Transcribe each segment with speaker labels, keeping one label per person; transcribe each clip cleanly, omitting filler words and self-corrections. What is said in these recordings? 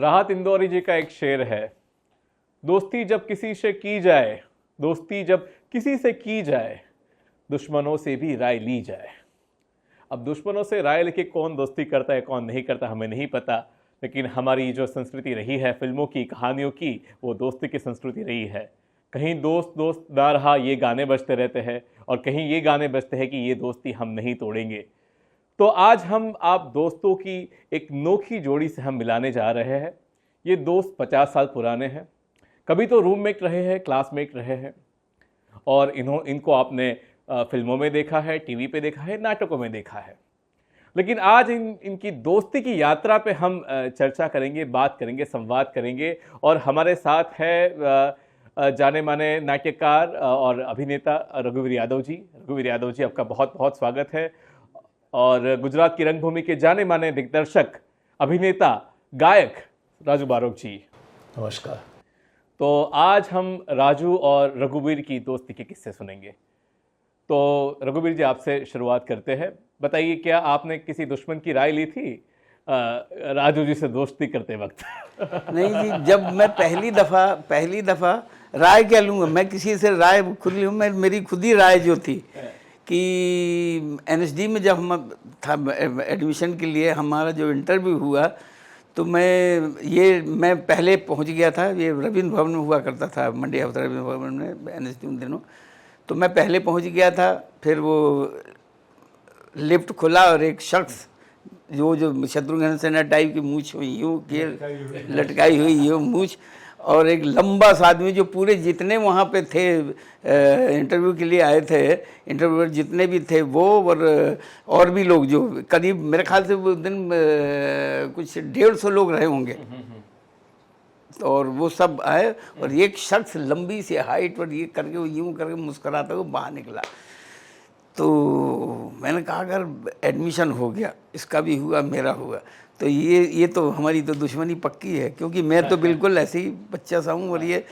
Speaker 1: राहत इंदौरी जी का एक शेर है, दोस्ती जब किसी से की जाए, दोस्ती जब किसी से की जाए, दुश्मनों से भी राय ली जाए। अब दुश्मनों से राय लेके कौन दोस्ती करता है कौन नहीं करता हमें नहीं पता, लेकिन हमारी जो संस्कृति रही है फिल्मों की कहानियों की, वो दोस्ती की संस्कृति रही है। कहीं दोस्त दोस्त ना रहा ये गाने बजते रहते हैं और कहीं ये गाने बजते हैं कि ये दोस्ती हम नहीं तोड़ेंगे। तो आज हम आप दोस्तों की एक नोखी जोड़ी से हम मिलाने जा रहे हैं। ये दोस्त 50 साल पुराने हैं, कभी तो रूममेट रहे हैं, क्लासमेट रहे हैं, और इनको आपने फिल्मों में देखा है, टीवी पे देखा है, नाटकों में देखा है। लेकिन आज इनकी दोस्ती की यात्रा पे हम चर्चा करेंगे, बात करेंगे, संवाद करेंगे। और हमारे साथ है जाने माने नाट्यकार और अभिनेता रघुवीर यादव जी। रघुवीर यादव जी, आपका बहुत बहुत स्वागत है। और गुजरात की रंगभूमि के जाने माने दिग्दर्शक, अभिनेता, गायक राजू बारोक जी,
Speaker 2: नमस्कार।
Speaker 1: तो आज हम राजू और रघुवीर की दोस्ती के किस्से सुनेंगे। तो रघुवीर जी, आपसे शुरुआत करते हैं। बताइए, क्या आपने किसी दुश्मन की राय ली थी राजू जी से दोस्ती करते वक्त?
Speaker 3: नहीं जी, जब मैं पहली दफ़ा राय क्या लूँगा, मैं किसी से राय खुद लूँ। मैं मेरी खुद ही राय जो थी कि एनएसडी में जब हम था एडमिशन के लिए हमारा जो इंटरव्यू हुआ, तो मैं पहले पहुंच गया था। ये रविंद्र भवन में हुआ करता था, मंडी हाउस रविंद्र भवन में एनएसडी उन दिनों। तो मैं पहले पहुंच गया था, फिर वो लिफ्ट खुला और एक शख्स जो शत्रुघ्न सिन्हा टाइप की मूछ हुई, यूँ लटकाई हुई यूँ मूछ, और एक लंबा सा आदमी जो पूरे जितने वहाँ पे थे इंटरव्यू के लिए आए थे, इंटरव्यूअर जितने भी थे वो, और भी लोग जो करीब मेरे ख्याल से वो दिन कुछ 150 लोग रहे होंगे। और वो सब आए और एक शख्स लंबी सी हाइट पर ये करके वो यूँ करके मुस्कुराता हुआ बाहर निकला। तो मैंने कहा अगर एडमिशन हो गया, इसका भी हुआ, मेरा हुआ, तो ये तो हमारी तो दुश्मनी पक्की है, क्योंकि मैं तो बिल्कुल ऐसे ही बच्चा सा हूँ, और ये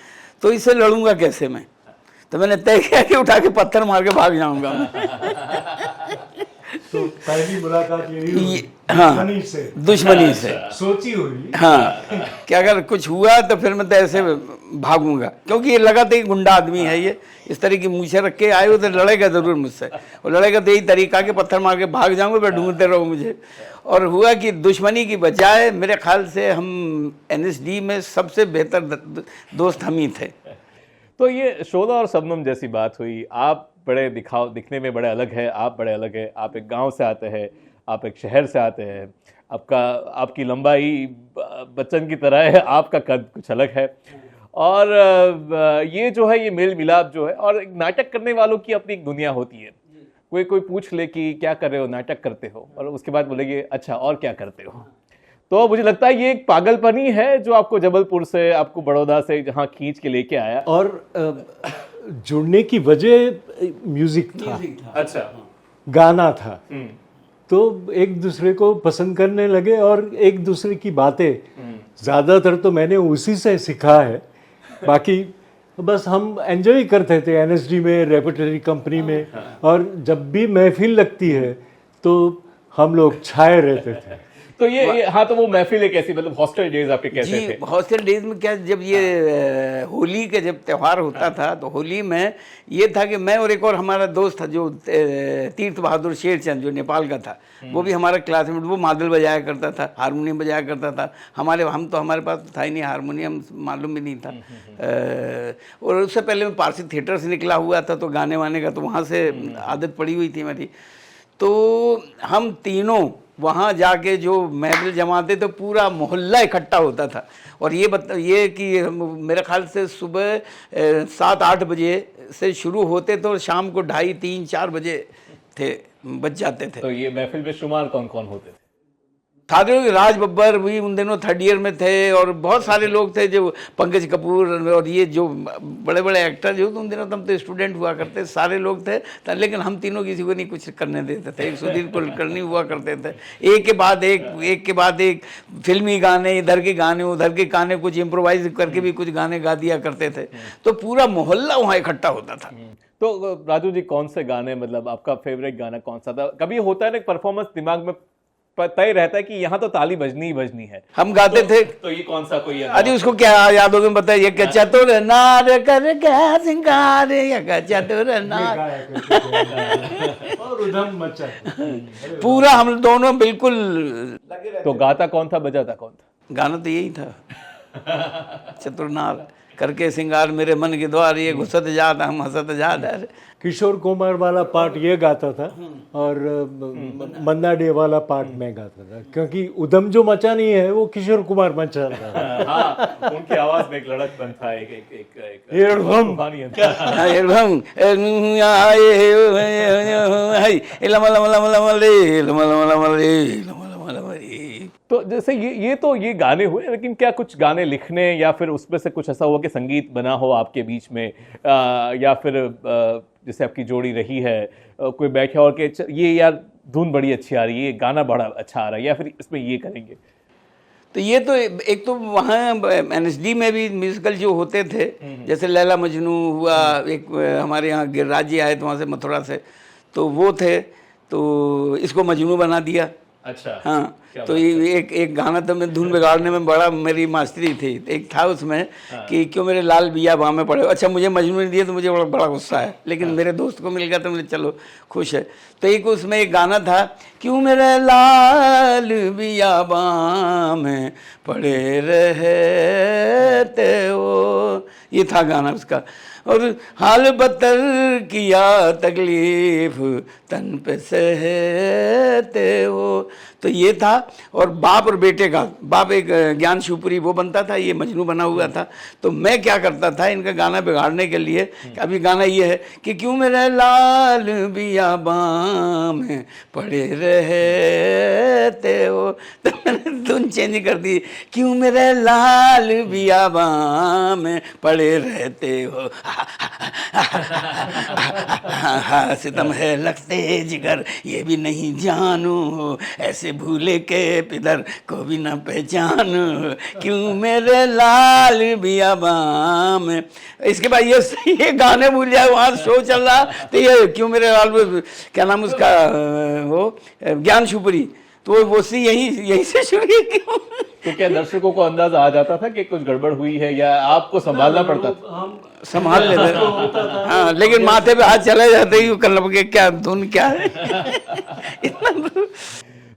Speaker 3: तो इससे लड़ूंगा कैसे मैं। तो मैंने तय किया कि उठा के पत्थर मार के भाग जाऊंगा मैं।
Speaker 2: तो पहली मुलाकात यही हुई,
Speaker 3: हाँ, दुश्मनी से
Speaker 2: सोची हुई।
Speaker 3: हाँ, कि अगर कुछ हुआ तो फिर मैं तो ऐसे भागूंगा, क्योंकि ये लगा था कि गुंडा आदमी है, ये इस तरह की मूछें रख के आए हो तो लड़ेगा जरूर मुझसे, और लड़ेगा तो यही तरीका के पत्थर मार के भाग जाऊंगा, फिर ढूंढते रहो मुझे। और हुआ कि दुश्मनी की बजाय मेरे ख्याल से हम एनएसडी में सबसे बेहतर दोस्त हम ही थे।
Speaker 1: तो ये शोला और शबनम जैसी बात हुई। आप बड़े दिखने में बड़े अलग है, आप बड़े अलग है। आप एक गांव से आते हैं, आप एक शहर से आते हैं, आपकी लंबाई बच्चन की तरह है, आपका कद कुछ अलग है। और ये जो है, ये मेल मिलाप जो है, और नाटक करने वालों की अपनी एक दुनिया होती है। कोई पूछ ले कि क्या कर रहे हो, नाटक करते हो, और उसके बाद बोलेंगे अच्छा और क्या करते हो। तो मुझे लगता है ये एक पागलपन ही है जो आपको जबलपुर से, आपको बड़ौदा से जहाँ खींच के लेके आया।
Speaker 2: और जुड़ने की वजह म्यूजिक था।
Speaker 1: अच्छा,
Speaker 2: गाना था। तो एक दूसरे को पसंद करने लगे, और एक दूसरे की बातें ज़्यादातर तो मैंने उसी से सीखा है। बाकी बस हम एंजॉय करते थे एनएसडी में, रेपरटरी कंपनी में, और जब भी महफिल लगती है तो हम लोग छाए रहते थे।
Speaker 1: तो ये हाँ, तो वो महफिल कैसी, मतलब हॉस्टल डेज आपके कैसे थे?
Speaker 3: हॉस्टल डेज में क्या, जब ये होली का जब त्यौहार होता था, तो होली में ये था कि मैं और एक और हमारा दोस्त था जो तीर्थ बहादुर शेरचंद, जो नेपाल का था, वो भी हमारा क्लासमेट। वो मादल बजाया करता था, हारमोनियम बजाया करता था। हमारे पास तो था ही नहीं हारमोनियम, मालूम भी नहीं था। और उससे पहले मैं पारसी थिएटर से निकला हुआ था, तो गाने वाने का तो वहाँ से आदत पड़ी हुई थी मेरी। तो हम तीनों वहाँ जाके जो महफिल जमाते तो पूरा मोहल्ला इकट्ठा होता था। और ये कि मेरे ख्याल से सुबह 7-8 बजे से शुरू होते तो शाम को 2:30, 3, 4 बजे बच जाते थे।
Speaker 1: तो ये महफिल में शुमार कौन कौन होते थे?
Speaker 3: सारे लोग, राज बब्बर भी उन दिनों 3rd ईयर में थे, और बहुत सारे लोग थे, जो पंकज कपूर और ये जो बड़े बड़े एक्टर जो उन दिनों तब तो स्टूडेंट हुआ करते, सारे लोग थे। लेकिन हम तीनों किसी को नहीं कुछ करने देते थे। एक सुधीर कुलकर्णी हुआ करते थे, एक के बाद एक फिल्मी गाने, इधर के गाने उधर के गाने, कुछ इम्प्रोवाइज करके भी कुछ गाने गा दिया करते थे। तो पूरा मोहल्ला वहाँ इकट्ठा होता था।
Speaker 1: तो राजू जी, कौन से गाने, मतलब आपका फेवरेट गाना कौन सा था? कभी होता है ना परफॉर्मेंस दिमाग में तय रहता है कि यहाँ तो ताली बजनी ही बजनी है।
Speaker 3: हम गाते थे।
Speaker 1: तो ये कौन सा कोई
Speaker 3: अरे उसको क्या याद होगा बताइए, कि चतुर नार कर क्या सिंगार, या चतुर नार।
Speaker 2: और उधम मचा।
Speaker 3: पूरा हम दोनों बिल्कुल।
Speaker 1: तो गाता कौन था, बजाता कौन था?
Speaker 3: गाना तो यही था, चतुर नार करके सिंगार मेरे मन के द्वार, ये घुसत जात हम हंसत जात। अरे
Speaker 2: किशोर कुमार वाला पार्ट ये गाता था और मन्ना डे वाला पार्ट मैं गाता था, क्योंकि उधम जो मचा नहीं है वो किशोर कुमार मचा था।
Speaker 1: हाँ, उनकी आवाज में एक लड़कपन था, तो जैसे ये गाने हुए, लेकिन क्या कुछ गाने लिखने या फिर उसमें से कुछ ऐसा हुआ कि संगीत बना हो आपके बीच में, या फिर जैसे आपकी जोड़ी रही है, कोई बैठा और के ये यार धुन बड़ी अच्छी आ रही है, ये गाना बड़ा अच्छा आ रहा है, या फिर इसमें ये करेंगे?
Speaker 3: तो ये तो एक तो वहाँ एनएसडी में भी म्यूजिकल जो होते थे, जैसे लैला मजनू हुआ, एक हमारे यहाँ गिरिराज जी आए थे वहाँ से मथुरा से, तो वो थे, तो इसको मजनू बना दिया।
Speaker 1: अच्छा।
Speaker 3: हाँ, तो ये एक गाना तो मैं धुन बिगाड़ने में बड़ा मेरी मास्टरी थी। एक था उसमें कि क्यों मेरे लाल बिया बाह में पड़े। अच्छा, मुझे मजनू नहीं दिया तो मुझे बड़ा गुस्सा है, लेकिन मेरे दोस्त को मिल गया तो मुझे चलो खुश है। तो एक उसमें एक गाना था, क्यों मेरे लाल बिया बाह में पड़े रहते हो, ये था गाना उसका। और हाल बदतर किया तकलीफ तन पे सहते हो, तो ये था। और बाप और बेटे का, बाप एक ज्ञान शिवपुरी वो बनता था, ये मजनू बना हुआ था। तो मैं क्या करता था इनका गाना बिगाड़ने के लिए, अभी गाना ये है कि क्यों मेरे लाल बिया बाह में पड़े रहते हो, तो मैंने धुन चेंज कर दी, क्यों मेरे लाल बिया बाह में पड़े रहते हो, सितम है लगते जिगर ये भी नहीं जानू, ऐसे भूले के पिदर को भी ना पहचानू, क्यों मेरे लाल बियाबां में। इसके बाद ये गाने भूल जाए, वहाँ शो चल रहा, तो ये क्यों मेरे लाल, क्या नाम उसका, वो ज्ञान शिवपुरी, तो वो सी यहीं से शुरू की।
Speaker 1: तो क्या दर्शकों को अंदाजा आ जाता था कि कुछ गड़बड़ हुई है, या आपको संभालना पड़ता था?
Speaker 2: हम
Speaker 3: संभाल लेते, हाँ, लेकिन माथे पे हाथ चले जाते ही कलब के क्या धुन क्या है। इतना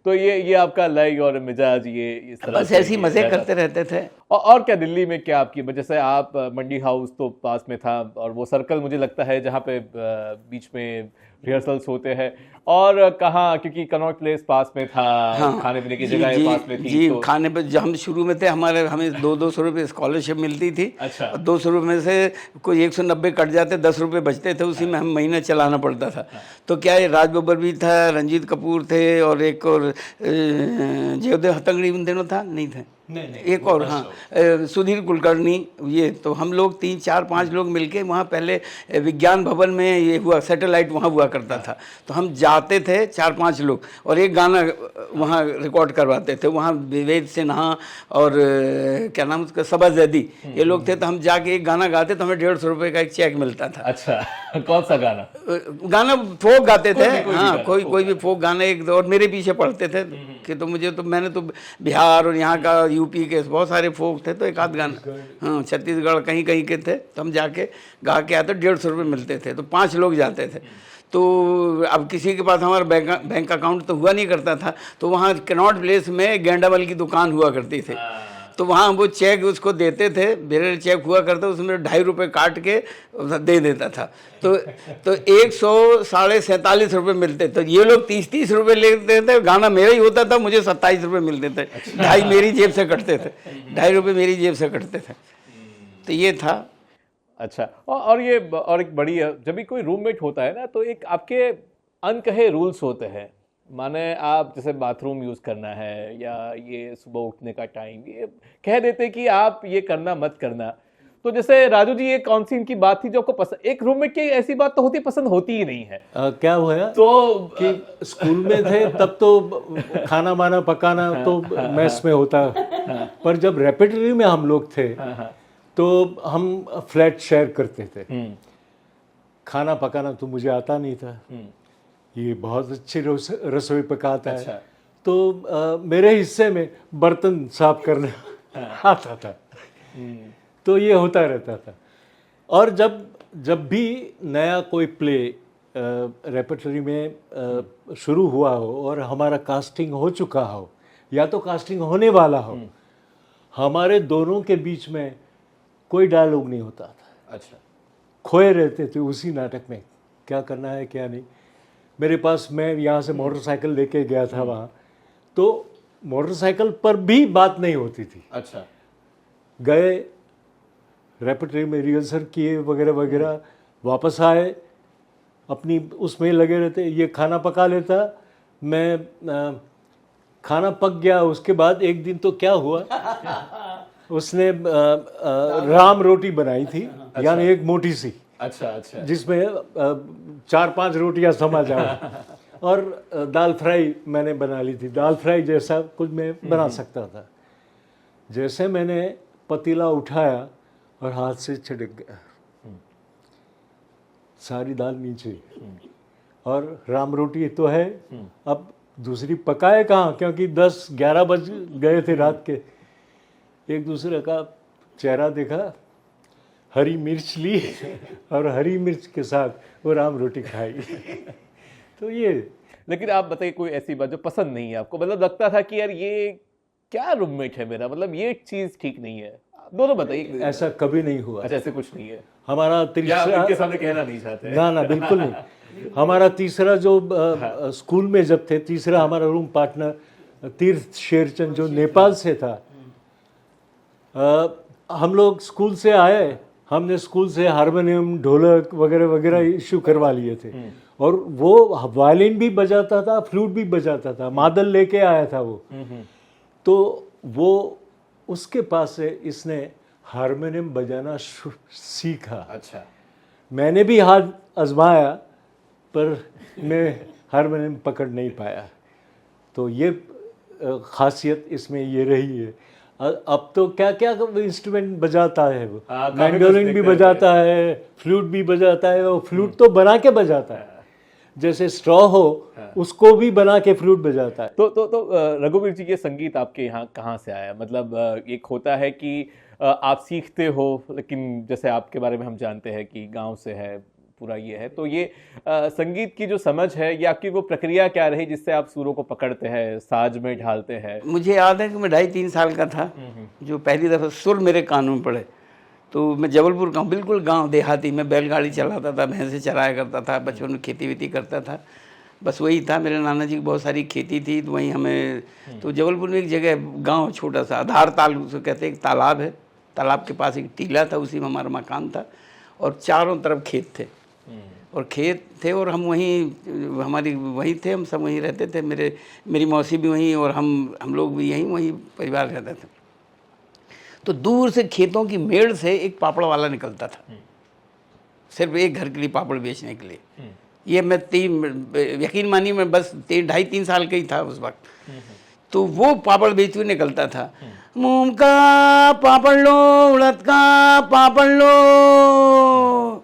Speaker 1: तो ये आपका लय और मिजाज ये इस तरह
Speaker 3: बस
Speaker 1: से
Speaker 3: ऐसी मजे करते रहते थे।
Speaker 1: और क्या दिल्ली में क्या आपकी, जैसे आप मंडी हाउस तो पास में था, और वो सर्कल मुझे लगता है जहाँ पे बीच में रिहर्सल्स होते हैं, और कहाँ, क्योंकि कनॉट प्लेस पास में था,
Speaker 3: हाँ,
Speaker 1: खाने पीने की जगह पास में थी।
Speaker 3: जी,
Speaker 1: तो
Speaker 3: खाने पे जब हम शुरू में थे, हमें 200 रुपये स्कॉलरशिप मिलती थी।
Speaker 1: अच्छा।
Speaker 3: 200 रुपये में से कोई 190 कट जाते, 10 रुपये बचते थे, उसी में हम महीना चलाना पड़ता था। तो क्या है, राज बब्बर भी था, रंजीत कपूर थे, और एक और जयदेव हतंगड़ी उन दिनों था, नहीं थे,
Speaker 2: नहीं,
Speaker 3: एक और, हाँ, सुधीर कुलकर्णी, ये तो हम लोग 3, 4, 5 लोग मिलके वहाँ पहले विज्ञान भवन में ये हुआ, सैटेलाइट वहाँ हुआ करता था, तो हम जाते थे 4-5 लोग, और एक गाना वहाँ रिकॉर्ड करवाते थे। वहाँ विवेक सिन्हा और क्या नाम उसका, सबा जैदी, ये लोग थे। तो हम जाके एक गाना गाते तो हमें 150 रुपये का एक चेक मिलता था।
Speaker 1: अच्छा, कौन सा गाना?
Speaker 3: गाना फोक गाते थे, हाँ, कोई भी फोक गाना एक, और मेरे पीछे पढ़ते थे कि तो मैंने तो बिहार और यहाँ का, यूपी के बहुत सारे फोक थे, तो एक आध गाना, हाँ, छत्तीसगढ़ कहीं कहीं के थे, तो हम जाके गा के आते, 150 रुपये मिलते थे, तो 5 लोग जाते थे। तो अब किसी के पास हमारा बैंक अकाउंट तो हुआ नहीं करता था, तो वहाँ कनॉट प्लेस में गेंडामल की दुकान हुआ करती थी, तो वहाँ वो चेक उसको देते थे, मेरे चेक हुआ करता, उसमें 2.5 रुपये काट के दे देता था। तो 147 रुपये मिलते, तो ये लोग 30 रुपये लेते थे, गाना मेरा ही होता था, मुझे 27 रुपये मिलते थे। 2.5 मेरी जेब से कटते थे, 2.5 रुपये मेरी जेब से कटते थे। तो ये था।
Speaker 1: अच्छा, और ये, और एक बड़ी, जब भी कोई रूममेट होता है ना, तो एक आपके अनकहे रूल्स होते हैं, माने आप जैसे बाथरूम यूज़ करना है, या ये सुबह उठने का टाइम, ये कह देते कि आप ये करना मत करना। तो जैसे राजू जी, ये कौन सी इनकी बात थी जो आपको पसंद? एक रूममेट की ऐसी बात तो होती, पसंद होती ही नहीं है।
Speaker 2: क्या हुआ
Speaker 1: तो
Speaker 2: कि स्कूल में थे तब तो खाना वाना पकाना तो मेस में होता, पर जब रेपेटरी में हम लोग थे तो हम फ्लैट शेयर करते थे। खाना पकाना तो मुझे आता नहीं था, ये बहुत अच्छी रसोई पकाता है। तो मेरे हिस्से में बर्तन साफ करना आता था। तो ये होता रहता था। और जब भी नया कोई प्ले रेपर्टरी में शुरू हुआ हो और हमारा कास्टिंग हो चुका हो या तो कास्टिंग होने वाला हो, हमारे दोनों के बीच में कोई डायलॉग नहीं होता था।
Speaker 1: अच्छा।
Speaker 2: खोए रहते थे उसी नाटक में, क्या करना है क्या नहीं। मेरे पास, मैं यहाँ से मोटरसाइकिल लेके गया था वहाँ, तो मोटरसाइकिल पर भी बात नहीं होती थी।
Speaker 1: अच्छा।
Speaker 2: गए रेपर्टरी में रिहर्सल किए वगैरह वगैरह, वापस आए, अपनी उसमें लगे रहते। ये खाना पका लेता, मैं खाना पक गया। उसके बाद एक दिन तो क्या हुआ, उसने राम रोटी बनाई थी, यानी एक मोटी सी,
Speaker 1: अच्छा अच्छा,
Speaker 2: जिसमें 4-5 रोटियां समा जाए। और दाल फ्राई मैंने बना ली थी। दाल फ्राई जैसा कुछ मैं बना सकता था। जैसे मैंने पतीला उठाया और हाथ से छिड़क गया, सारी दाल नीचे। और राम रोटी तो है, अब दूसरी पकाए कहाँ, क्योंकि 10-11 बज गए थे रात के। एक दूसरे का चेहरा देखा, हरी मिर्च ली और हरी मिर्च के साथ वो राम रोटी खाई। तो ये,
Speaker 1: लेकिन आप बताइए कोई ऐसी बात जो पसंद नहीं है आपको, मतलब लगता था कि यार ये क्या रूममेट है मेरा, मतलब ये चीज ठीक नहीं है, दोनों बताइए।
Speaker 2: ऐसा कभी नहीं हुआ।
Speaker 1: अच्छा, ऐसे कुछ नहीं है,
Speaker 2: हमारा
Speaker 1: या
Speaker 2: तीसरा,
Speaker 1: इनके सामने कहना नहीं चाहते हैं?
Speaker 2: ना बिल्कुल नहीं। हमारा तीसरा जो स्कूल में जब थे, तीसरा हमारा रूम पार्टनर तीर्थ शेरचंद जो नेपाल से था। हम लोग स्कूल से आए, हमने स्कूल से हारमोनियम, ढोलक वगैरह वगैरह इशू करवा लिए थे। और वो वायलिन भी बजाता था, फ्लूट भी बजाता था, मादल लेके आया था वो। तो वो उसके पास से इसने हारमोनियम बजाना सीखा।
Speaker 1: अच्छा।
Speaker 2: मैंने भी हाथ आजमाया, पर मैं हारमोनियम पकड़ नहीं पाया। तो ये खासियत इसमें ये रही है। अब तो क्या क्या इंस्ट्रूमेंट बजाता है वो, मैंडोलिन भी बजाता है, फ्लूट भी बजाता है। वो फ्लूट तो बना के बजाता है, जैसे स्ट्रॉ हो उसको भी बना के फ्लूट बजाता है।
Speaker 1: तो रघुवीर जी, ये संगीत आपके यहाँ कहाँ से आया? मतलब एक होता है कि आप सीखते हो, लेकिन जैसे आपके बारे में हम जानते हैं कि गांव से है पूरा, ये है। तो ये संगीत की जो समझ है, ये आपकी वो प्रक्रिया क्या रही जिससे आप सुरों को पकड़ते हैं, साज में ढालते हैं?
Speaker 3: मुझे याद है कि मैं 2.5-3 साल का था जो पहली दफ़ा सुर मेरे कानों में पड़े। तो मैं जबलपुर का, बिल्कुल गांव देहाती में बैलगाड़ी चलाता था, भैंसे चराया करता था, बचपन में खेती वेती करता था। बस वही था, मेरे नाना जी की बहुत सारी खेती थी, तो वहीं हमें, तो जबलपुर में एक जगह गांव छोटा सा आधार ताल उसको कहते हैं, एक तालाब है, तालाब के पास एक टीला था, उसी में हमारा मकान था और चारों तरफ खेत थे। और खेत थे और हम वहीं, हमारी वहीं थे, हम सब वहीं रहते थे। मेरी मौसी भी वहीं और हम लोग भी यहीं वहीं परिवार रहते थे। तो दूर से खेतों की मेड़ से एक पापड़ वाला निकलता था, सिर्फ एक घर के लिए पापड़ बेचने के लिए। ये मैं यकीन मानिए, मैं बस 2.5-3 साल का ही था उस वक्त। तो वो पापड़ बेचते हुए निकलता था। मूंग का पापड़ लो, उड़द का पापड़ लो,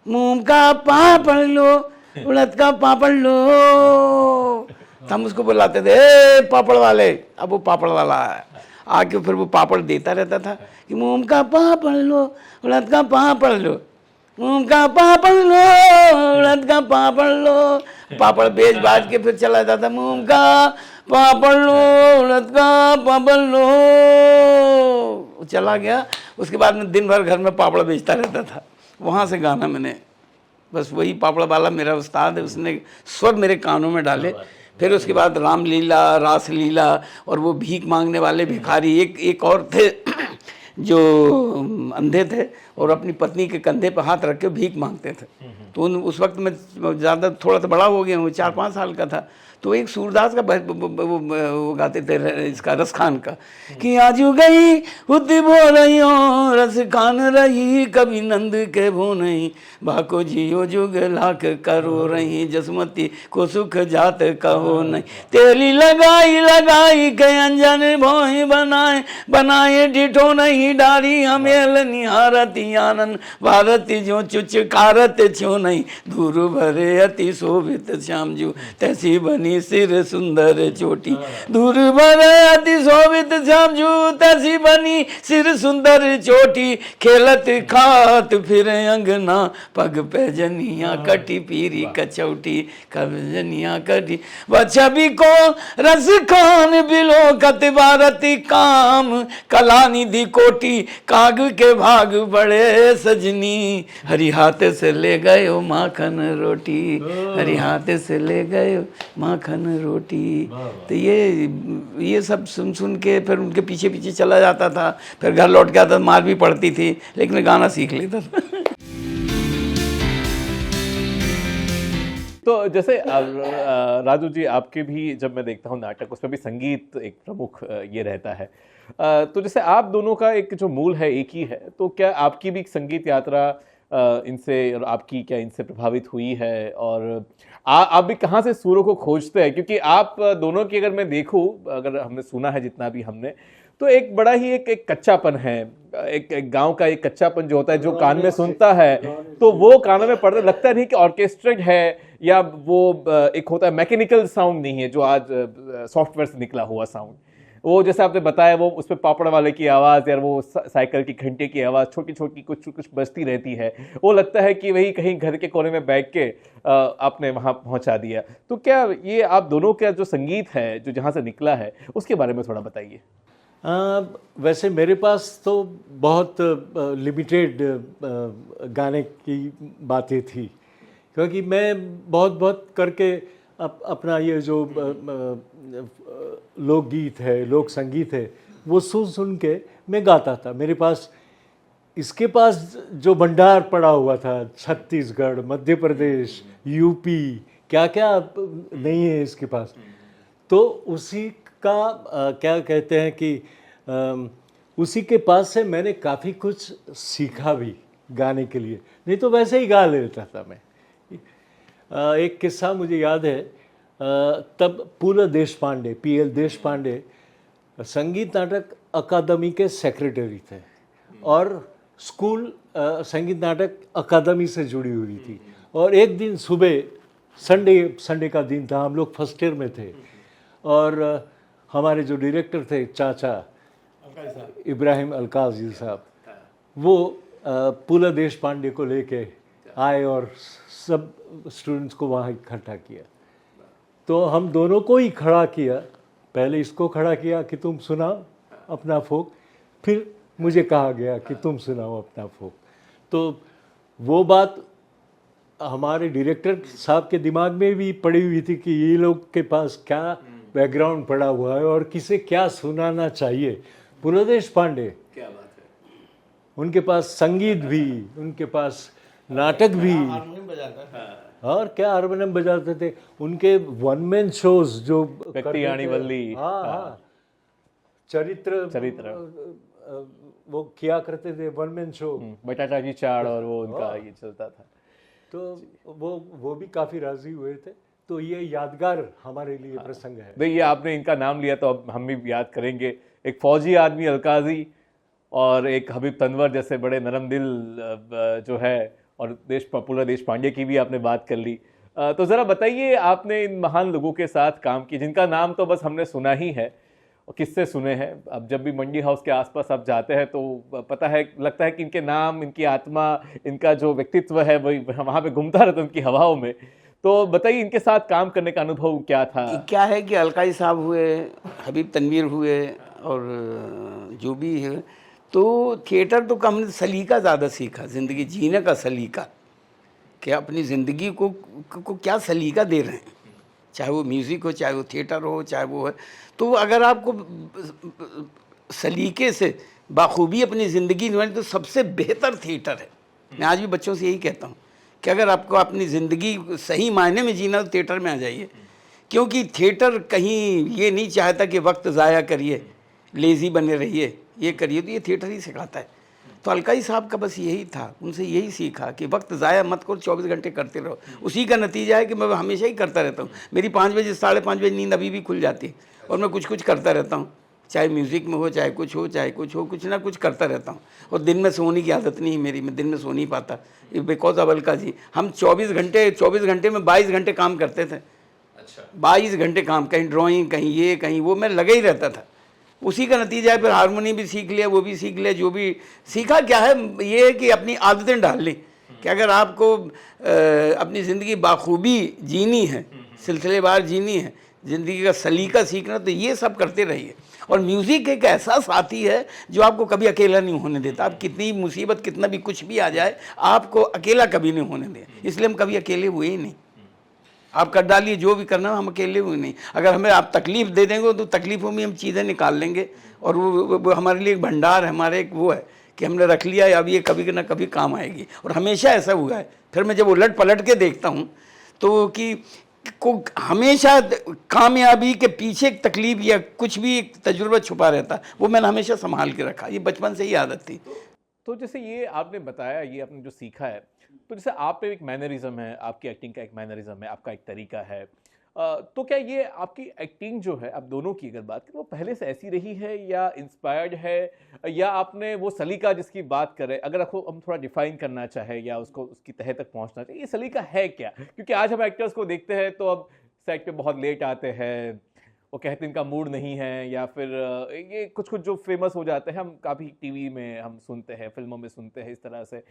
Speaker 3: मूंग का पापड़ लो, उड़द का पापड़ लो। हम उसको बुलाते थे, ए पापड़ वाले। अब वो पापड़ वाला आके फिर वो पापड़ देता रहता था कि मूंग का पापड़ लो, उड़द का पापड़ लो, मूंग का पापड़ लो, उड़द का पापड़ लो। पापड़ बेच बाज के फिर चला जाता, मूंग का पापड़ लो, उड़द का पापड़ लो। चला गया। उसके बाद में दिन भर घर में पापड़ बेचता रहता था। वहाँ से गाना मैंने, बस वही पापड़ वाला मेरा उस्ताद है, उसने स्वर मेरे कानों में डाले। फिर उसके बाद रामलीला, रासलीला, और वो भीख मांगने वाले भिखारी एक और थे जो अंधे थे और अपनी पत्नी के कंधे पर हाथ रख के भीख मांगते थे। तो उस वक्त मैं ज़्यादा थोड़ा सा बड़ा हो गया हूँ, 4-5 साल का था। तो एक सूरदास का वो गाते थे, इसका रस खान का, कि आजू गई हुद्दी बो रही हो, रस खान रही कभी नंद के भो नहीं, भाको जियो जुग लाख करो रही, जसमती को सुख जात कहो नहीं। तेली लगाई लगाई के अंजन भोई बनाए बनाए, डिठो नहीं डारी हमेल निहारती आनंद, भारती जो चुच कारत छो नहीं, दूर भरे अति शोभित श्याम जू, तैसी बनी बनी सिर सुंदर चोटी, दूर बर अति शोभित श्याम जू तैसी बनी सिर सुंदर चोटी, खेलत खात फिर अंगना पग पे जनिया कटी पीरी कचौटी, कब जनिया कटी वह छवि को रस खान बिलो कत भारती काम, कला निधि कोटि काग के भाग बड़े सजनी, हरि हाथ से ले गए माखन रोटी, हरि हाथ से ले गए माखन रोटी। तो ये सब सुन सुन के फिर उनके पीछे पीछे चला जाता था, फिर घर लौट के आता, मार भी पड़ती थी, लेकिन मैं गाना सीख लेता था।
Speaker 1: तो जैसे राजू जी, आपके भी जब मैं देखता हूँ नाटक, उसमें भी संगीत एक प्रमुख ये रहता है। तो जैसे आप दोनों का एक जो मूल है एक ही है, तो क्या आपकी भी संगीत यात्रा इनसे, और आपकी क्या इनसे प्रभावित हुई है? और आप भी कहाँ से सुरों को खोजते हैं? क्योंकि आप दोनों की अगर मैं देखूं, अगर हमने सुना है जितना भी हमने, तो एक बड़ा ही एक कच्चापन है, एक गांव का एक कच्चापन जो होता है, जो कान में सुनता है तो वो कानों में पड़ता, लगता नहीं कि ऑर्केस्ट्रेट है या वो एक होता है मैकेनिकल साउंड नहीं है जो आज सॉफ्टवेयर से निकला हुआ साउंड। वो जैसे आपने बताया, वो उसमें पापड़ वाले की आवाज़ या वो साइकिल की घंटे की आवाज़ छोटी छोटी कुछ कुछ बजती रहती है, वो लगता है कि वही कहीं घर के कोने में बैठ के आपने वहाँ पहुँचा दिया। तो क्या ये आप दोनों का जो संगीत है जो जहाँ से निकला है, उसके बारे में थोड़ा बताइए।
Speaker 2: वैसे मेरे पास तो बहुत लिमिटेड गाने की बातें थी, क्योंकि मैं बहुत करके अपना ये जो लोकगीत है, लोक संगीत है, वो सुन के मैं गाता था। मेरे पास इसके पास जो भंडार पड़ा हुआ था, छत्तीसगढ़, मध्य प्रदेश, यूपी, क्या क्या नहीं है इसके पास, तो उसी का क्या कहते हैं कि उसी के पास से मैंने काफ़ी कुछ सीखा भी गाने के लिए, नहीं तो वैसे ही गा लेता था मैं। एक किस्सा मुझे याद है, तब पुल देशपांडे, PL देशपांडे संगीत नाटक अकादमी के सेक्रेटरी थे और स्कूल संगीत नाटक अकादमी से जुड़ी हुई थी। और एक दिन सुबह, संडे का दिन था, हम लोग फर्स्ट ईयर में थे, और हमारे जो डायरेक्टर थे चाचा इब्राहिम अलकाजी साहब, वो पुल देशपांडे को लेके आए और सब स्टूडेंट्स को वहाँ इकट्ठा किया। तो हम दोनों को ही खड़ा किया, पहले इसको खड़ा किया कि तुम सुनाओ अपना फोक, फिर मुझे कहा गया कि तुम सुनाओ अपना फोक। तो वो बात हमारे डायरेक्टर साहब के दिमाग में भी पड़ी हुई थी कि ये लोग के पास क्या बैकग्राउंड पड़ा हुआ है और किसे क्या सुनाना चाहिए। पुल देशपांडे, क्या बात है, उनके पास संगीत भी, उनके पास नाटक भी, और क्या हारमोनियम बजाते थे। उनके वन मैन शोज जो चरित्र वो किया करते थे, वन मैन शो,
Speaker 1: बटाटा जी चाड़, और वो उनका ये चलता था।
Speaker 2: तो वो भी काफ़ी राजी हुए थे। तो ये यादगार हमारे लिए प्रसंग है।
Speaker 1: नहीं, ये आपने इनका नाम लिया तो अब हम भी याद करेंगे। एक फौजी आदमी अलकाजी और एक हबीब तनवर जैसे बड़े नरम दिल जो है, और पुल देशपांडे की भी आपने बात कर ली। तो ज़रा बताइए, आपने इन महान लोगों के साथ काम किया जिनका नाम तो बस हमने सुना ही है और किससे सुने हैं। अब जब भी मंडी हाउस के आसपास आप जाते हैं तो पता है, लगता है कि इनके नाम, इनकी आत्मा, इनका जो व्यक्तित्व है वही वहाँ पे घूमता रहता है उनकी हवाओं में। तो बताइए, इनके साथ काम करने का अनुभव क्या था?
Speaker 3: क्या है कि अलकाई साहब हुए, हबीब तनवीर हुए, और जो भी है, तो थिएटर तो हमने सलीका ज़्यादा सीखा, ज़िंदगी जीने का सलीका, कि अपनी ज़िंदगी को क्या सलीका दे रहे हैं, चाहे वो म्यूज़िक हो, चाहे वो थिएटर हो, चाहे वो है। तो अगर आपको सलीके से बाखूबी अपनी ज़िंदगी निभानी तो सबसे बेहतर थिएटर है। मैं आज भी बच्चों से यही कहता हूँ कि अगर आपको अपनी ज़िंदगी सही मायने में जीना तो थिएटर में आ जाइए, क्योंकि थिएटर कहीं ये नहीं चाहता कि वक्त ज़ाया करिए, लेज़ी बने रहिए, ये करिए, तो ये थिएटर ही सिखाता है। तो अलकाई साहब का बस यही था, उनसे यही सीखा कि वक्त ज़ाया मत करो, 24 घंटे करते रहो। उसी का नतीजा है कि मैं हमेशा ही करता रहता हूँ। मेरी 5 बजे 5:30 बजे नींद अभी भी खुल जाती है और मैं कुछ कुछ करता रहता हूँ, चाहे म्यूज़िक में हो, चाहे कुछ हो, कुछ ना कुछ करता रहता हूँ। और दिन में सोने की आदत नहीं है मेरी, मैं दिन में सो नहीं पाता, बिकॉज ऑफ अलका जी। हम 24 घंटे में 22 घंटे काम करते थे।
Speaker 1: अच्छा।
Speaker 3: 22 घंटे काम, कहीं ड्राइंग, कहीं ये कहीं वो, मैं लगा ही रहता था। उसी का नतीजा है फिर हारमोनी भी सीख लिया, वो भी सीख लिया। जो भी सीखा क्या है, ये है कि अपनी आदतें डाल ली कि अगर आपको अपनी ज़िंदगी बाखूबी जीनी है, सिलसिलेवार जीनी है, ज़िंदगी का सलीका सीखना, तो ये सब करते रहिए। और म्यूज़िक एक ऐसा साथी है जो आपको कभी अकेला नहीं होने देता। आप कितनी मुसीबत, कितना भी कुछ भी आ जाए, आपको अकेला कभी नहीं होने दे। इसलिए हम कभी अकेले हुए ही नहीं। आप कर डालिए जो भी करना, हम अकेले हुए नहीं। अगर हमें आप तकलीफ़ दे देंगे तो तकलीफ़ों में हम चीज़ें निकाल लेंगे, और वो हमारे लिए एक भंडार है, हमारे एक वो है कि हमने रख लिया, अब ये कभी ना कभी काम आएगी। और हमेशा ऐसा हुआ है। फिर मैं जब उलट पलट के देखता हूँ तो कि को हमेशा कामयाबी के पीछे एक तकलीफ या कुछ भी एक तजुर्बा छुपा रहता, वो मैंने हमेशा संभाल के रखा। ये बचपन से ही आदत थी।
Speaker 1: तो जैसे ये आपने बताया, ये आपने जो सीखा है, तो जैसे आप पे एक मैनरिज्म है, आपकी एक्टिंग का एक मैनरिज्म है, आपका एक तरीका है, तो क्या ये आपकी एक्टिंग जो है, आप दोनों की अगर बात करें, वो पहले से ऐसी रही है या इंस्पायर्ड है, या आपने वो सलीका जिसकी बात करें, अगर आपको हम थोड़ा डिफाइन करना चाहे या उसको उसकी तह तक पहुंचना चाहिए, ये सलीका है क्या? क्योंकि आज हम एक्टर्स को देखते हैं तो अब सेट पे बहुत लेट आते हैं, वो कहते हैं इनका मूड नहीं है, या फिर ये कुछ कुछ जो फेमस हो जाते हैं, हम काफ़ी टीवी में हम सुनते हैं, फिल्मों में सुनते हैं इस तरह से।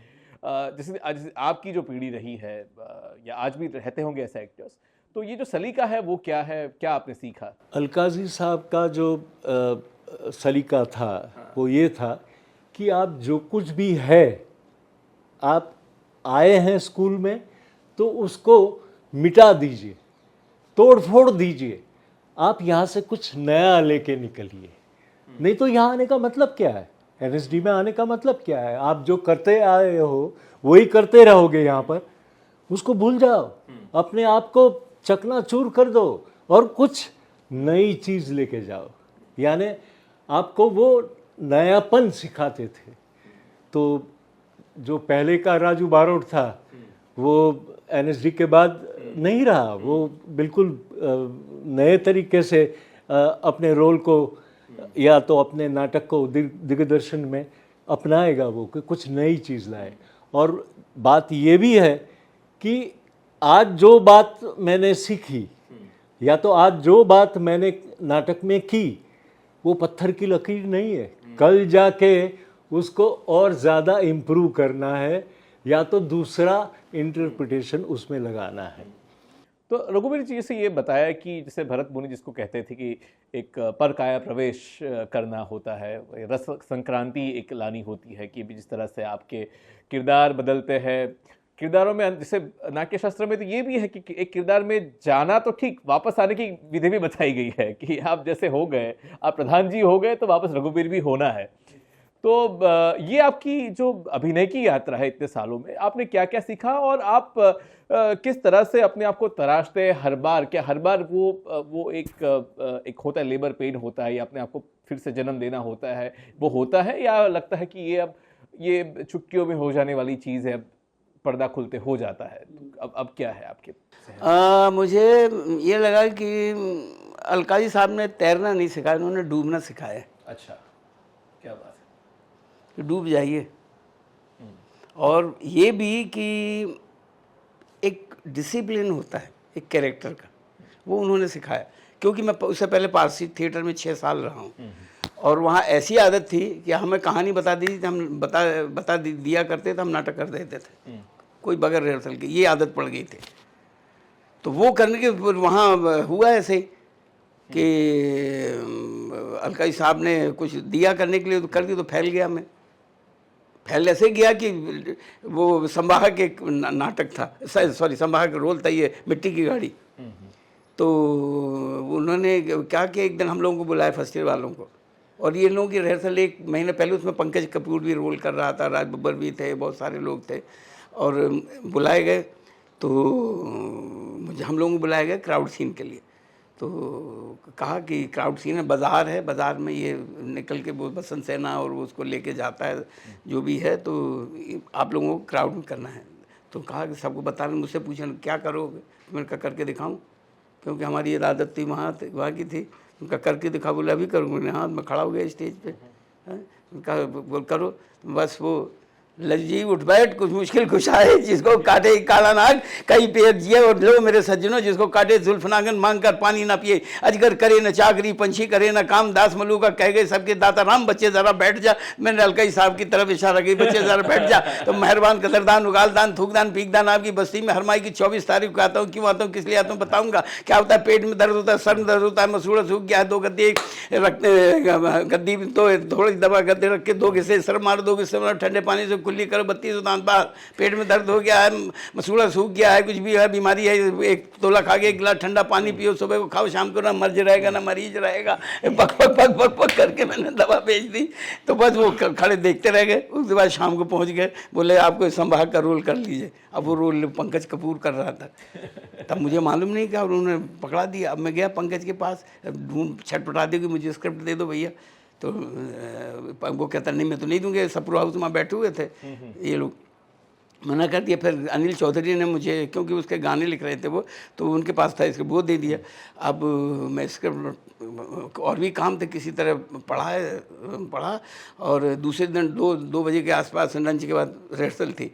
Speaker 1: जैसे आज आपकी जो पीढ़ी रही है, या आज भी रहते होंगे ऐसे एक्टर्स, तो ये जो सलीका है वो क्या है, क्या आपने सीखा?
Speaker 2: अलकाजी साहब का जो सलीका था, वो ये था कि आप जो कुछ भी है, आप आए हैं स्कूल में तो उसको मिटा दीजिए, तोड़ फोड़ दीजिए, आप यहाँ से कुछ नया लेके निकलिए। नहीं तो यहाँ आने का मतलब क्या है? एनएसडी में आने का मतलब क्या है? आप जो करते आए हो वही करते रहोगे यहाँ पर। उसको भूल जाओ, अपने आप को चकनाचूर कर दो और कुछ नई चीज़ लेके जाओ। यानी आपको वो नयापन सिखाते थे। तो जो पहले का राजू बारोट था, वो एनएसडी के बाद नहीं रहा। वो बिल्कुल नए तरीके से अपने रोल को या तो अपने नाटक को दिग्दर्शन में अपनाएगा, वो कि कुछ नई चीज़ लाए। और बात ये भी है कि आज जो बात मैंने सीखी, या तो आज जो बात मैंने नाटक में की, वो पत्थर की लकीर नहीं है। कल जाके उसको और ज़्यादा इम्प्रूव करना है, या तो दूसरा इंटरप्रिटेशन उसमें लगाना है।
Speaker 1: तो रघुवीर जी, जैसे ये बताया कि जैसे भरत मुनि जिसको कहते थे कि एक पर काया प्रवेश करना होता है, रस संक्रांति एक लानी होती है, कि जिस तरह से आपके किरदार बदलते हैं, किरदारों में जैसे नाट्य शास्त्र में तो ये भी है कि एक किरदार में जाना तो ठीक, वापस आने की विधि भी बताई गई है कि आप जैसे हो गए, आप प्रधान जी हो गए तो वापस रघुवीर भी होना है। तो ये आपकी जो अभिनय की यात्रा है इतने सालों में, आपने क्या क्या सीखा, और आप किस तरह से अपने आप को तराशते हैं हर बार? क्या हर बार वो एक होता है, लेबर पेन होता है, या अपने आप को फिर से जन्म देना होता है, वो होता है, या लगता है कि ये चुटकियों में हो जाने वाली चीज़ है, पर्दा खुलते हो जाता है? अब क्या है आपके?
Speaker 3: मुझे ये लगा कि अलकाजी साहब ने तैरना नहीं सिखाया, उन्होंने डूबना सिखाया।
Speaker 1: अच्छा, क्या बात है।
Speaker 3: डूब जाइए। और ये भी कि एक डिसिप्लिन होता है एक कैरेक्टर का, वो उन्होंने सिखाया। क्योंकि मैं उससे पहले पारसी थिएटर में 6 साल रहा हूँ, और वहाँ ऐसी आदत थी कि हमें कहानी बता दी थी, हम बता दिया करते थे, हम नाटक कर देते थे कोई बगैर रिहर्सल के। ये आदत पड़ गई थी। तो वो करने के वहाँ हुआ ऐसे ही कि अलकाजी साहब ने कुछ दिया करने के लिए, तो कर दिया, तो फैल गया मैं। फैल ऐसे गया कि वो संवाहक एक नाटक था, सॉरी संवाहक रोल था, ये मिट्टी की गाड़ी। तो उन्होंने क्या किया, एक दिन हम लोगों को बुलाया, फर्स्ट ईयर वालों को, और ये लोगों की रिहर्सल 1 महीने पहले, उसमें पंकज कपूर भी रोल कर रहा था, राज बब्बर भी थे, बहुत सारे लोग थे, और बुलाए गए। तो मुझे हम लोगों को बुलाया गया क्राउड सीन के लिए। तो कहा कि क्राउड सीन है, बाज़ार है, बाज़ार में ये निकल के वो बसंत सेना और वो उसको लेके जाता है जो भी है, तो आप लोगों को क्राउड में करना है। तो कहा कि सबको बताना, मुझसे पूछा क्या करोगे, मैंने कहा करके दिखाऊं, क्योंकि हमारी ये आदत थी वहाँ की थी। उनका करके दिखा, बोला अभी करूँगा। हाँ, मैं खड़ा हो गया स्टेज पे, कहा बोल करो। बस वो लज्जी उठ बैठ कुछ मुश्किल कुशाए, जिसको काटे काला नाग कई पेट जिए, और लो मेरे सज्जनों जिसको काटे जुल्फनागन मांग कर पानी ना पिए, अजगर करे न चाकरी पंछी करे न काम, दास मलूका कह गए सबके दाता राम, बच्चे जरा बैठ जा, मैंने अलकई साहब की तरफ इशारा की, बच्चे जरा बैठ जा, तो मेहरबान कदरदान उगालदान थूकदान पीकदान आपकी बस्ती में हर माह की 24 तारीख को आता हूँ, क्यों आता हूँ किस लिए आता हूँ बताऊँगा, क्या होता है पेट में दर्द होता है, सर में दर्द होता है, मसूड़ा सूख गया है, 2 गद्दी गद्दी तो थोड़ी दवा गद्दे रख के 2 घिसे सर मार, 2 घिसे ठंडे पानी से कुल्ली करो, 32 दांत बाहर, पेट में दर्द हो गया है, मसूड़ा सूख गया है, कुछ भी है बीमारी है, 1 तोला खा के 1 गिलास ठंडा पानी पियो, सुबह को खाओ, शाम को ना मर्ज रहेगा ना मरीज रहेगा, पक पक पक पक पक करके मैंने दवा भेज दी। तो बस वो खड़े देखते रह गए। उसके बाद शाम को पहुंच गए, बोले आपको संभाग का रोल कर लीजिए। अब वो रोल पंकज कपूर कर रहा था, तब मुझे मालूम नहीं क्या, उन्होंने पकड़ा दिया। अब मैं गया पंकज के पास, ढूंढ छटपटा दी कि मुझे स्क्रिप्ट दे दो भैया, तो वो कहता नहीं मैं तो नहीं दूंगा, सप्रू हाउस में बैठे हुए थे ये लोग, मना कर दिया। फिर अनिल चौधरी ने मुझे, क्योंकि उसके गाने लिख रहे थे वो, तो उनके पास था स्क्रिप्ट, वो दे दिया। अब मैं स्क्रिप्ट और भी काम थे, किसी तरह पढ़ा, और दूसरे दिन 2 बजे के आसपास लंच के बाद रिहर्सल थी,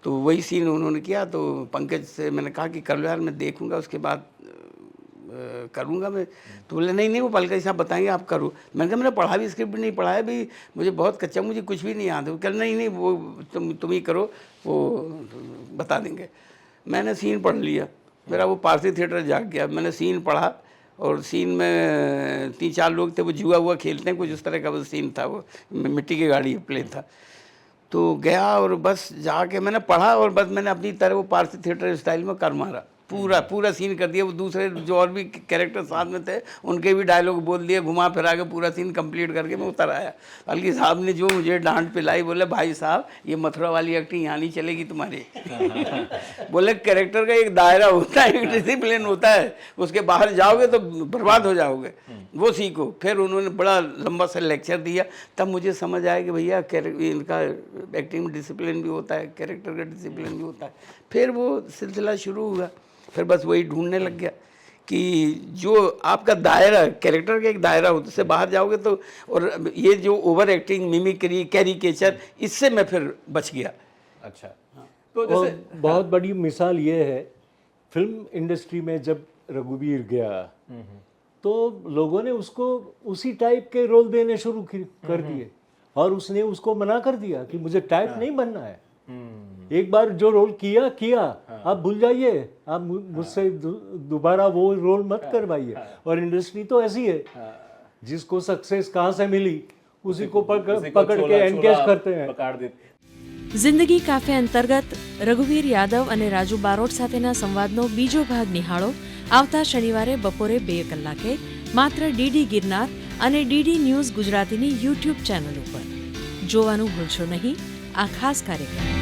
Speaker 3: तो वही सीन उन्होंने किया। तो पंकज से मैंने कहा कि कर लो यार, मैं देखूंगा उसके बाद करूँगा मैं। तो बोले नहीं वो पलकई साहब बताएंगे, आप करो। मैंने कहा मैंने पढ़ा भी, स्क्रिप्ट नहीं पढ़ा है भी, मुझे बहुत कच्चा, मुझे कुछ भी नहीं याद है। कल नहीं वो तुम ही करो, वो बता देंगे। मैंने सीन पढ़ लिया, मेरा वो पारसी थिएटर जाग गया। मैंने सीन पढ़ा, और सीन में 3-4 लोग थे, वो जुआ हुआ खेलते हैं कुछ उस तरह का वो सीन था, वो मिट्टी की गाड़ी प्ले था। तो गया और बस जाके मैंने पढ़ा, और बस मैंने अपनी तरह वो पारसी थिएटर स्टाइल में कर मारा, पूरा सीन कर दिया। वो दूसरे जो और भी कैरेक्टर साथ में थे उनके भी डायलॉग बोल दिए, घुमा फिरा के पूरा सीन कंप्लीट करके मैं उतर आया। बल्कि साहब ने जो मुझे डांट पिलाई, बोले भाई साहब ये मथुरा वाली एक्टिंग यहाँ नहीं चलेगी तुम्हारी। बोले कैरेक्टर का एक दायरा होता है, एक डिसिप्लिन होता है, उसके बाहर जाओगे तो बर्बाद हो जाओगे, वो सीखो। फिर उन्होंने बड़ा लंबा सा लेक्चर दिया, तब मुझे समझ आया कि भैया इनका एक्टिंग में डिसिप्लिन भी होता है, कैरेक्टर का डिसिप्लिन भी होता है। फिर वो सिलसिला शुरू हुआ। फिर बस वही ढूंढने लग गया कि जो आपका दायरा, कैरेक्टर का एक दायरा होता है, उससे बाहर जाओगे तो, और ये जो ओवर एक्टिंग, मिमिक्री, कैरिकेचर, इससे मैं फिर बच गया।
Speaker 1: अच्छा, तो जैसे
Speaker 2: बहुत बड़ी मिसाल ये है, फिल्म इंडस्ट्री में जब रघुवीर गया तो लोगों ने उसको उसी टाइप के रोल देने शुरू कर दिए, और उसने उसको मना कर दिया कि मुझे टाइप नहीं बनना है। एक बार जो रोल किया आप भूल जाइए, आप मुझसे दोबारा वो रोल मत करवाइए। और इंडस्ट्री तो ऐसी है, जिसको सक्सेस कहाँ से मिली उसी को पकड़ के एनकेज करते हैं,
Speaker 1: पकड़ देते।
Speaker 4: जिंदगी काफे अंतर्गत रघुवीर यादव અને રાજુ બારોટ સાથેના સંવાદનો બીજો ભાગ નિહાળો આવતા શનિવારે બપોરે 2 કલાકે માત્ર ડીડી ગિરનાર અને ડીડી ન્યૂઝ ગુજરાતીની યુટ્યુબ ચેનલ ઉપર. જોવાનું ભૂલશો નહીં આ ખાસ કાર્યક્રમ.